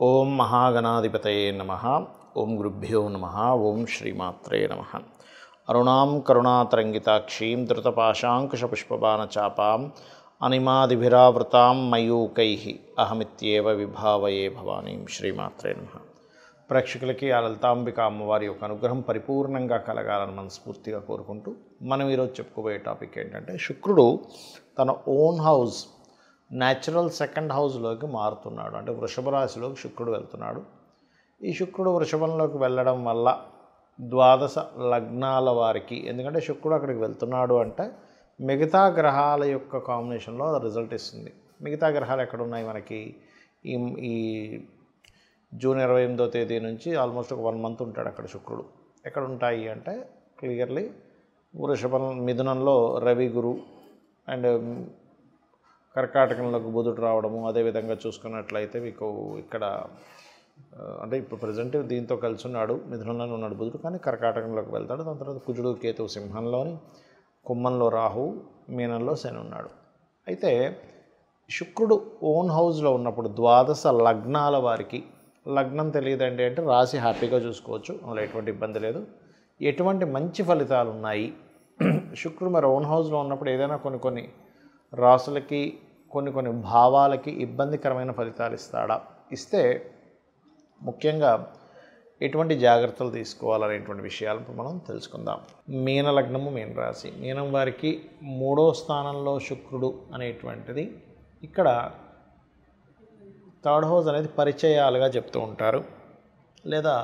ఓం మహాగణాధిపతయే నమః. ఓం గురుభ్యో నమః. ఓం శ్రీమాత్రే నమః. అరుణాం కరుణాతరంగితాక్షీం ధృతపాశాంకుశపుష్పబాణచాపాం అనిమాదిభిరావృతాం మయూకైః అహమిత్యేవ విభావయే భవానీం. శ్రీమాత్రే నమః. ప్రేక్షకులకి ఆ లలితాంబిక అమ్మవారి యొక్క అనుగ్రహం పరిపూర్ణంగా కలగాలని మనస్ఫూర్తిగా కోరుకుంటూ మనం ఈరోజు చెప్పుకోబోయే టాపిక్ ఏంటంటే, శుక్రుడు తన ఓన్ హౌస్ న్యాచురల్ సెకండ్ హౌస్లోకి మారుతున్నాడు. అంటే వృషభ రాశిలోకి శుక్రుడు వెళ్తున్నాడు. ఈ శుక్రుడు వృషభంలోకి వెళ్ళడం వల్ల ద్వాదశ లగ్నాల వారికి, ఎందుకంటే శుక్రుడు అక్కడికి వెళ్తున్నాడు అంటే మిగతా గ్రహాల యొక్క కాంబినేషన్లో రిజల్ట్ ఇస్తుంది. మిగతా గ్రహాలు ఎక్కడ ఉన్నాయి మనకి? ఈ జూన్ 28వ తేదీ నుంచి ఆల్మోస్ట్ ఒక 1 మంత్ ఉంటాడు అక్కడ శుక్రుడు. ఎక్కడ ఉంటాయి అంటే క్లియర్లీ వృషభం, మిథునంలో రవి, గురు అండ్ కర్కాటకంలోకి బుధుడు రావడము. అదేవిధంగా చూసుకున్నట్లయితే మీకు ఇక్కడ అంటే ఇప్పుడు ప్రజెంట్ దీంతో కలిసి ఉన్నాడు, మిథునంలోనే ఉన్నాడు బుధుడు, కానీ కర్కాటకంలోకి వెళ్తాడు. దాని తర్వాత కుజుడు, కేతువు సింహంలోని, కుంభంలో రాహు, మీనంలో శని ఉన్నాడు. అయితే శుక్రుడు ఓన్ హౌస్లో ఉన్నప్పుడు ద్వాదశ లగ్నాల వారికి, లగ్నం తెలియదండి అంటే రాశి హ్యాపీగా చూసుకోవచ్చు, అందులో ఎటువంటి ఇబ్బంది లేదు. ఎటువంటి మంచి ఫలితాలు ఉన్నాయి? శుక్రుడు మరి ఓన్ హౌస్లో ఉన్నప్పుడు ఏదైనా కొన్ని రాసులకి, కొన్ని భావాలకి ఇబ్బందికరమైన ఫలితాలు ఇస్తాడా? ఇస్తే ముఖ్యంగా ఎటువంటి జాగ్రత్తలు తీసుకోవాలనేటువంటి విషయాలు మనం తెలుసుకుందాం. మీన లగ్నము, మీన రాశి. మీనం వారికి 3వ స్థానంలో శుక్రుడు అనేటువంటిది, ఇక్కడ 3rd హౌస్ అనేది పరిచయాలుగా చెప్తూ ఉంటారు, లేదా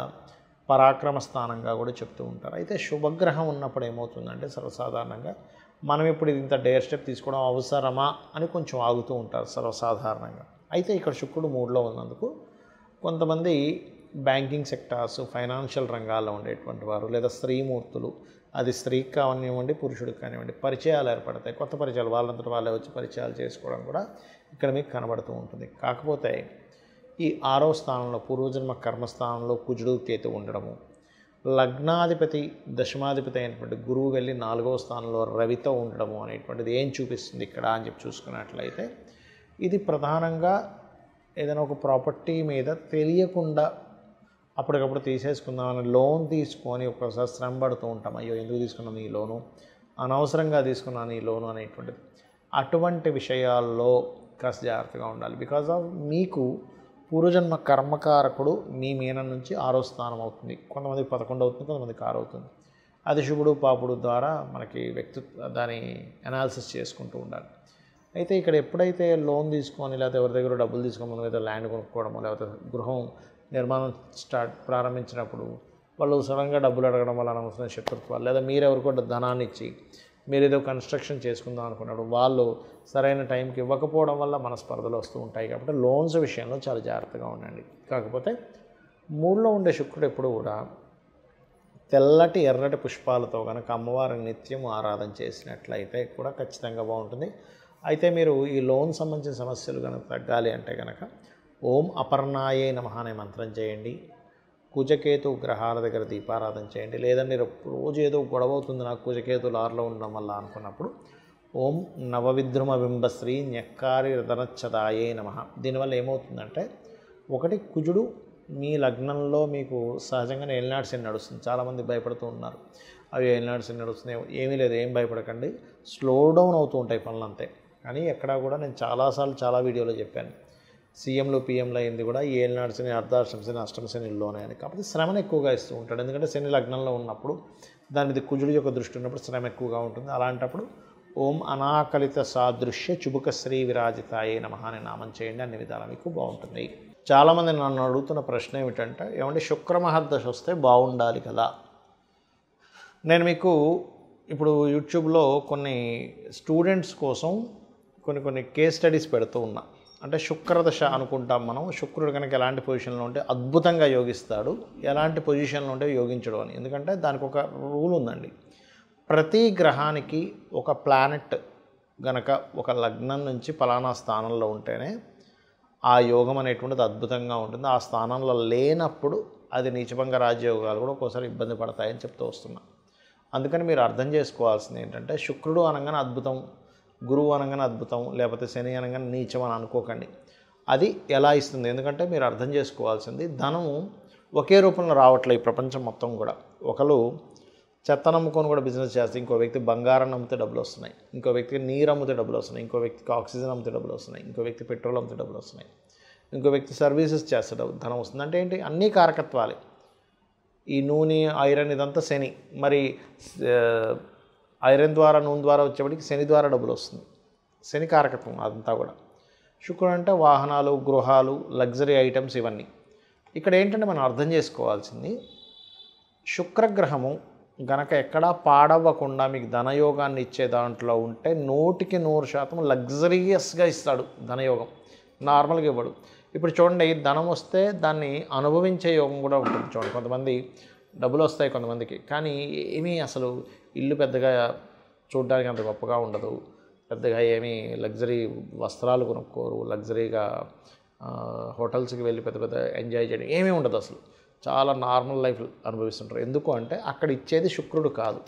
పరాక్రమ స్థానంగా కూడా చెప్తూ ఉంటారు. అయితే శుభగ్రహం ఉన్నప్పుడు ఏమవుతుందంటే సర్వసాధారణంగా మనం ఇప్పుడు ఇంత డేర్ స్టెప్ తీసుకోవడం అవసరమా అని కొంచెం ఆగుతూ ఉంటారు సర్వసాధారణంగా. అయితే ఇక్కడ శుక్రుడు 3లో ఉన్నందుకు కొంతమంది బ్యాంకింగ్ సెక్టార్స్, ఫైనాన్షియల్ రంగాల్లో ఉండేటువంటి వారు, లేదా స్త్రీమూర్తులు, అది స్త్రీకి కానివ్వండి పురుషుడికి కానివ్వండి, పరిచయాలు ఏర్పడతాయి. కొత్త పరిచయాలు వాళ్ళంతటి వాళ్ళే వచ్చి పరిచయాలు చేసుకోవడం కూడా ఇక్కడ మీకు కనబడుతూ ఉంటుంది. కాకపోతే ఈ 6వ స్థానంలో పూర్వజన్మ కర్మస్థానంలో కుజుడు, కేతు ఉండడము, లగ్నాధిపతి దశమాధిపతి అయినటువంటి గురువు వెళ్ళి 4వ స్థానంలో రవితో ఉండడము అనేటువంటిది ఏం చూపిస్తుంది ఇక్కడ అని చెప్పి చూసుకున్నట్లయితే, ఇది ప్రధానంగా ఏదైనా ఒక ప్రాపర్టీ మీద తెలియకుండా అప్పటికప్పుడు తీసేసుకుందామని లోన్ తీసుకొని ఒక్కోసారి శ్రమ పడుతూ ఉంటాం. అయ్యో ఎందుకు తీసుకున్నాను ఈ లోను, అనవసరంగా తీసుకున్నాను ఈ లోను అనేటువంటిది. అటువంటి విషయాల్లో కాస్త జాగ్రత్తగా ఉండాలి. బికాజ్ ఆఫ్ మీకు పూర్వజన్మ కర్మకారకుడు మీ మీనం నుంచి 6వ స్థానం అవుతుంది. కొంతమందికి 11 అవుతుంది, కొంతమందికి 6 అవుతుంది. అది శుభుడు పాపుడు ద్వారా మనకి దాని అనాలిసిస్ చేసుకుంటూ ఉండాలి. అయితే ఇక్కడ ఎప్పుడైతే లోన్ తీసుకొని, లేకపోతే ఎవరి దగ్గర డబ్బులు తీసుకొని, మనం ఏదో ల్యాండ్ కొనుక్కోవడము, లేకపోతే గృహం నిర్మాణం ప్రారంభించినప్పుడు వాళ్ళు సడన్గా డబ్బులు అడగడం వల్ల అనవసరమైన శత్రుత్వాలు, లేదా మీరెవరికో ధనాన్ని ఇచ్చి మీరు ఏదో కన్స్ట్రక్షన్ చేసుకుందాం అనుకున్నప్పుడు వాళ్ళు సరైన టైంకి ఇవ్వకపోవడం వల్ల మనస్పర్ధలు వస్తూ ఉంటాయి. కాబట్టి లోన్స్ విషయంలో చాలా జాగ్రత్తగా ఉండండి. కాకపోతే 3లో ఉండే శుక్రుడు ఎప్పుడు కూడా తెల్లటి ఎర్రటి పుష్పాలతో కనుక అమ్మవారిని నిత్యం ఆరాధన చేసినట్లయితే కూడా ఖచ్చితంగా బాగుంటుంది. అయితే మీరు ఈ లోన్ సంబంధించిన సమస్యలు కనుక తగ్గాలి అంటే కనుక ఓం అపర్ణాయే నమః అనే మంత్రం చేయండి. కుజకేతు గ్రహాల దగ్గర దీపారాధన చేయండి. లేదంటే రోజు ఏదో గొడవ అవుతుంది నాకు కుజకేతులు 6లో ఉండడం వల్ల అనుకున్నప్పుడు ఓం నవవిద్రుమ బింబశ్రీ న్యక్కారి రతనచ్చదాయే నమః. దీనివల్ల ఏమవుతుందంటే, ఒకటి కుజుడు మీ లగ్నంలో మీకు సహజంగానే ఏలినాటి శని నడుస్తుంది. చాలామంది భయపడుతూ ఉన్నారు, అవి ఏలినాటి శని నడుస్తున్నాయి. ఏమీ లేదు, ఏం భయపడకండి. స్లో డౌన్ అవుతూ ఉంటాయి పనులు అంతే. కానీ ఎక్కడా కూడా నేను చాలాసార్లు చాలా వీడియోలో చెప్పాను, సీఎంలు పిఎంలు అయింది కూడా ఈ ఏలినాటి శని, అర్ధాష్టమ శని, అష్టమ శనిలోనే అని. కాబట్టి శ్రమను ఎక్కువగా ఇస్తూ ఉంటాడు. ఎందుకంటే శని లగ్నంలో ఉన్నప్పుడు దాని మీద కుజుడి యొక్క దృష్టి ఉన్నప్పుడు శ్రమ ఎక్కువగా ఉంటుంది. అలాంటప్పుడు ఓం అనాకలిత సాదృశ్య చుబుక శ్రీ విరాజితాయే నమః అనే నామం చేయండి. అన్ని విధాలా మీకు బాగుంటుంది. చాలామంది నన్ను అడుగుతున్న ప్రశ్న ఏమిటంటే, ఏమంటే శుక్రమహర్దశ వస్తే బాగుండాలి కదా. నేను మీకు ఇప్పుడు యూట్యూబ్లో కొన్ని స్టూడెంట్స్ కోసం కొన్ని కేస్ స్టడీస్ పెడుతూ ఉన్నా. అంటే శుక్రదశ అనుకుంటాం మనం. శుక్రుడు కనుక ఎలాంటి పొజిషన్లో ఉంటే అద్భుతంగా యోగిస్తాడు, ఎలాంటి పొజిషన్లో ఉంటే యోగించడు అని. ఎందుకంటే దానికి ఒక రూల్ ఉందండి. ప్రతి గ్రహానికి ఒక ప్లానెట్ గనక ఒక లగ్నం నుంచి ఫలానా స్థానంలో ఉంటేనే ఆ యోగం అనేటువంటిది అద్భుతంగా ఉంటుంది. ఆ స్థానంలో లేనప్పుడు అది నీచభంగ రాజయోగాలు కూడా ఒక్కోసారి ఇబ్బంది పడతాయని చెప్తూ వస్తున్నా. అందుకని మీరు అర్థం చేసుకోవాల్సింది ఏంటంటే, శుక్రుడు అనగానే అద్భుతం, గురువు అనగానే అద్భుతం, లేకపోతే శని అనగానే నీచం అని అనుకోకండి. అది ఎలా ఇస్తుంది? ఎందుకంటే మీరు అర్థం చేసుకోవాల్సింది ధనము ఒకే రూపంలో రావట్లేదు ఈ ప్రపంచం మొత్తం కూడా. ఒకరు చెత్త నమ్ముకొని కూడా బిజినెస్ చేస్తే, ఇంకో వ్యక్తి బంగారం నమ్మితే డబ్బులు వస్తున్నాయి, ఇంకో వ్యక్తికి నీరు అమ్మితే డబ్బులు వస్తున్నాయి, ఇంకో వ్యక్తికి ఆక్సిజన్ అమ్మితే డబ్బులు వస్తున్నాయి, ఇంకో వ్యక్తి పెట్రోల్ అమ్మితే డబ్బులు వస్తున్నాయి, ఇంకో వ్యక్తి సర్వీసెస్ చేస్తే ధనం వస్తుంది. అంటే ఏంటి? అన్నీ కారకత్వాలే. ఈ నూనె, ఐరన్ ఇదంతా శని. మరి ఐరన్ ద్వారా, నూనె ద్వారా వచ్చేప్పటికి శని ద్వారా డబ్బులు వస్తుంది. శని కారకత్వం అదంతా కూడా. శుక్రుడు అంటే వాహనాలు, గృహాలు, లగ్జరీ ఐటమ్స్ ఇవన్నీ. ఇక్కడ ఏంటంటే మనం అర్థం చేసుకోవాల్సింది, శుక్రగ్రహము గనక ఎక్కడా పాడవ్వకుండా మీకు ధనయోగాన్ని ఇచ్చే దాంట్లో ఉంటే 100% లగ్జరియస్గా ఇస్తాడు ధనయోగం. నార్మల్గా ఇవ్వడు. ఇప్పుడు చూడండి, ధనం వస్తే దాన్ని అనుభవించే యోగం కూడా ఉంటుంది. చూడండి, కొంతమంది డబ్బులు వస్తాయి కొంతమందికి, కానీ ఏమీ అసలు ఇల్లు పెద్దగా చూడడానికి అంత గొప్పగా ఉండదు, పెద్దగా ఏమీ లగ్జరీ వస్త్రాలు కొనుక్కోరు, లగ్జరీగా హోటల్స్కి వెళ్ళి పెద్ద పెద్ద ఎంజాయ్ చేయడం ఏమీ ఉండదు, అసలు చాలా నార్మల్ లైఫ్ అనుభవిస్తుంటారు. ఎందుకు అంటే అక్కడ ఇచ్చేది శుక్రుడు కాదు.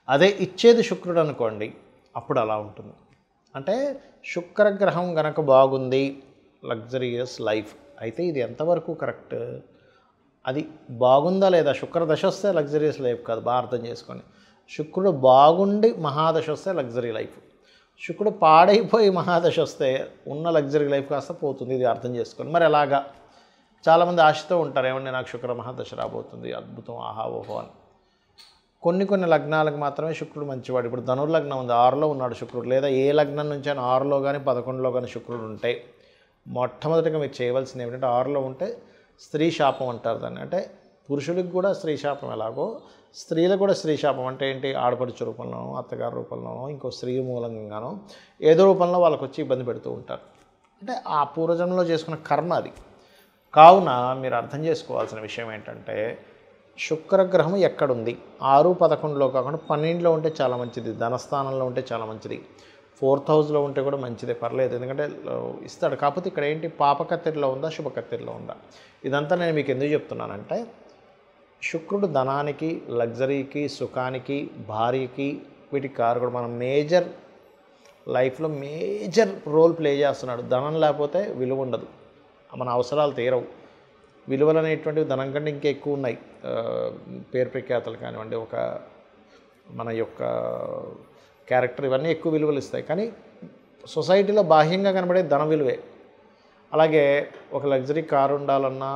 అదే ఇచ్చేది శుక్రుడు అనుకోండి, అప్పుడు అలా ఉంటుంది. అంటే శుక్రగ్రహం గనక బాగుంది, లగ్జరియస్ లైఫ్. అయితే ఇది ఎంతవరకు కరెక్ట్? అది బాగుందా లేదా? శుక్రదశ వస్తే లగ్జరియస్ లైఫ్ కాదు, బాగా అర్థం చేసుకోండి. శుక్రుడు బాగుండి మహాదశ వస్తే లగ్జరీ లైఫ్. శుక్రుడు పాడైపోయి మహాదశ వస్తే ఉన్న లగ్జరీ లైఫ్ కాస్త పోతుంది. ఇది అర్థం చేసుకోండి. మరి ఎలాగా? చాలామంది ఆశతో ఉంటారు, ఏమంటే నాకు శుక్ర మహాదశ రాబోతుంది, అద్భుతం, ఆహా ఓహో అని. కొన్ని లగ్నాలకు మాత్రమే శుక్రుడు మంచివాడు. ఇప్పుడు ధనుర్లగ్నం ఉంది, 6లో ఉన్నాడు శుక్రుడు. లేదా ఏ లగ్నం నుంచి అయినా 6లో కానీ 11లో కానీ శుక్రుడు ఉంటే, మొట్టమొదటిగా మీరు చేయవలసింది ఏమిటంటే, 6లో ఉంటే స్త్రీ శాపం అంటారు దాన్ని. అంటే పురుషులకు కూడా స్త్రీ శాపం ఎలాగో స్త్రీలకు కూడా స్త్రీ శాపం. అంటే ఏంటి? ఆడపడుచు రూపంలోనో, అత్తగారి రూపంలోనో, ఇంకో స్త్రీ మూలంగానో ఏదో రూపంలో వాళ్ళకి వచ్చి ఇబ్బంది పెడుతూ ఉంటారు. అంటే ఆ పూర్వజన్మలో చేసుకున్న కర్మ అది. కావున మీరు అర్థం చేసుకోవాల్సిన విషయం ఏంటంటే, శుక్రగ్రహం ఎక్కడుంది? 6, 11లో కాకుండా 12లో ఉంటే చాలా మంచిది, ధనస్థానంలో ఉంటే చాలా మంచిది, 4th హౌస్లో ఉంటే కూడా మంచిదే, పర్లేదు, ఎందుకంటే ఇస్తాడు. కాకపోతే ఇక్కడ ఏంటి? పాపకత్తెరలో ఉందా, శుభకత్తెరలో ఉందా? ఇదంతా నేను మీకు ఎందుకు చెప్తున్నానంటే, శుక్రుడు ధనానికి, లగ్జరీకి, సుఖానికి, భార్యకి, వీటికి కారకుడు. మనం మేజర్ లైఫ్లో మేజర్ రోల్ ప్లే చేస్తున్నాడు. ధనం లేకపోతే విలువ ఉండదు, మన అవసరాలు తీరవు. విలువలు అనేటువంటివి ధనం కంటే ఇంకా ఎక్కువ ఉన్నాయి. పేరు ప్రఖ్యాతలు కానివ్వండి, ఒక మన యొక్క క్యారెక్టర్, ఇవన్నీ ఎక్కువ విలువలు ఇస్తాయి. కానీ సొసైటీలో బాహ్యంగా కనబడే ధన విలువే. అలాగే ఒక లగ్జరీ కారు ఉండాలన్నా,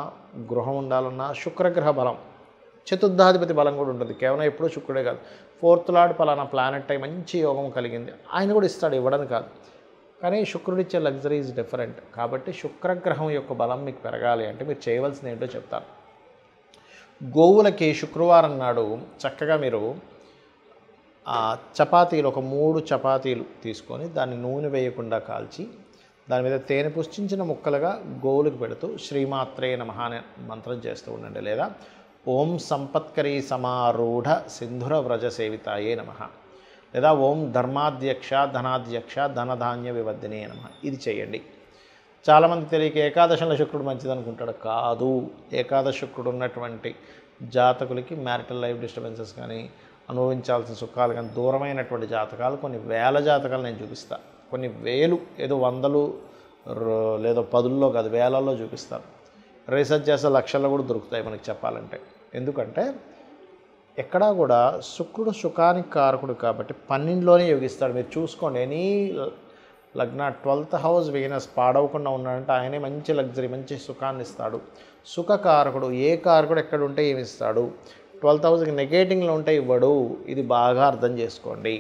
గృహం ఉండాలన్నా శుక్రగ్రహ బలం, చతుర్థాధిపతి బలం కూడా ఉంటుంది. కేవలం ఎప్పుడూ శుక్రుడే కాదు, 4th లార్డ్ పలానా ప్లానెట్ అయి మంచి యోగం కలిగింది, ఆయన కూడా ఇస్తాడు, ఇవ్వడానికి కాదు. కానీ శుక్రుడిచ్చే లగ్జరీ ఈజ్ డిఫరెంట్. కాబట్టి శుక్రగ్రహం యొక్క బలం మీకు పెరగాలి అంటే మీరు చేయవలసింది ఏంటో చెప్తాను. గోవులకి శుక్రవారం నాడు చక్కగా మీరు చపాతీలు, ఒక 3 చపాతీలు తీసుకొని దాన్ని నూనె వేయకుండా కాల్చి దాని మీద తేనె పుష్టించిన ముక్కలుగా గోవులకు పెడుతూ శ్రీమాత్రే నమః అనే మంత్రం చేస్తూ ఉండండి. లేదా ఓం సంపత్కరీ సమారూఢ సింధుర వ్రజ సేవితాయే నమః, లేదా ఓం ధర్మాధ్యక్ష ధనాధ్యక్ష ధనధాన్య వివర్ధినే నమః. ఇది చేయండి. చాలామంది తెలియక ఏకాదశంలో శుక్రుడు మంచిది అనుకుంటాడు. కాదు. ఏకాదశ శుక్రుడు ఉన్నటువంటి జాతకులకి మ్యారిటల్ లైఫ్ డిస్టర్బెన్సెస్ కానీ, అనుభవించాల్సిన సుఖాలు కానీ దూరమైనటువంటి జాతకాలు కొన్ని వేల జాతకాలు నేను చూపిస్తాను. కొన్ని వేలు, ఏదో వందలు లేదో పదుల్లో కాదు, వేలల్లో చూపిస్తాను. రీసెర్చ్ చేస్తే లక్షల్లో కూడా దొరుకుతాయి మనకి చెప్పాలంటే. ఎందుకంటే ఎక్కడా కూడా శుక్రుడు సుఖానికి కారకుడు కాబట్టి 12లోనే యోగిస్తాడు. మీరు చూసుకోండి, ఎనీ లగ్న 12th హౌస్ వీనస్ పాడవకుండా ఉన్నాడంటే ఆయనే మంచి లగ్జరీ, మంచి సుఖాన్ని ఇస్తాడు. సుఖకారకుడు, ఏ కారకుడు ఎక్కడ ఉంటే ఏమి ఇస్తాడు? 12th హౌస్కి నెగేటింగ్లో ఉంటే ఇవ్వడు. ఇది బాగా అర్థం చేసుకోండి.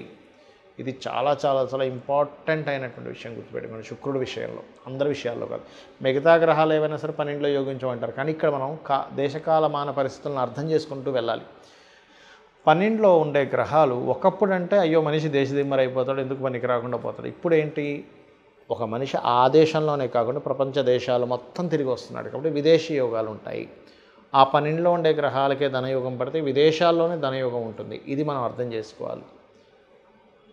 ఇది చాలా చాలా చాలా ఇంపార్టెంట్ అయినటువంటి విషయం గుర్తుపెట్టుకోండి. శుక్రుడు విషయంలో, అందరి విషయాల్లో కాదు. మిగతా గ్రహాలు ఏవైనా సరే 12లో యోగించమంటారు, కానీ ఇక్కడ మనం దేశకాలమాన పరిస్థితులను అర్థం చేసుకుంటూ వెళ్ళాలి. 12లో ఉండే గ్రహాలు ఒకప్పుడు అంటే అయ్యో మనిషి దేశదిమ్మరి అయిపోతాడు, ఎందుకు పనికి రాకుండా పోతాడు. ఇప్పుడు ఏంటి? ఒక మనిషి ఆ దేశంలోనే కాకుండా ప్రపంచ దేశాలు మొత్తం తిరిగి వస్తున్నాడు కాబట్టి విదేశీ యోగాలు ఉంటాయి. ఆ 12లో ఉండే గ్రహాలకే ధనయోగం పడితే విదేశాల్లోనే ధనయోగం ఉంటుంది. ఇది మనం అర్థం చేసుకోవాలి.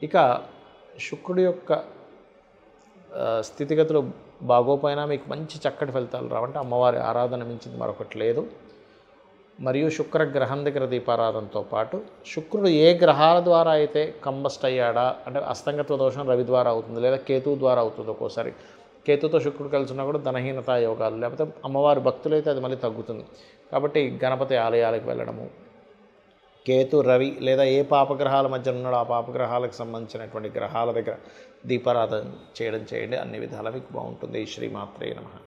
ఇక శుక్రుడి యొక్క స్థితిగతులు బాగోపోయినా మీకు మంచి చక్కటి ఫలితాలు రావంటే అమ్మవారి ఆరాధన మించింది మరొకటి లేదు. మరియు శుక్రగ్రహం దగ్గర దీపారాధనతో పాటు శుక్రుడు ఏ గ్రహాల ద్వారా అయితే కంబస్ట్ అయ్యాడా, అంటే అస్తంగత్వ దోషం రవి ద్వారా అవుతుంది, లేదా కేతువు ద్వారా అవుతుంది, ఒక్కోసారి కేతుతో శుక్రుడు కలిసి ఉన్నా కూడా ధనహీనత యోగాలు, లేకపోతే అమ్మవారి భక్తులైతే అది మళ్ళీ తగ్గుతుంది. కాబట్టి గణపతి ఆలయాలకు వెళ్ళడము, కేతు రవి లేదా ఏ పాపగ్రహాల మధ్య ఉన్నాడో ఆ పాపగ్రహాలకు సంబంధించినటువంటి గ్రహాల దగ్గర దీపారాధన చేయడం చేయండి. అన్ని విధాలా మీకు బాగుంటుంది. శ్రీమాత్రే నమః.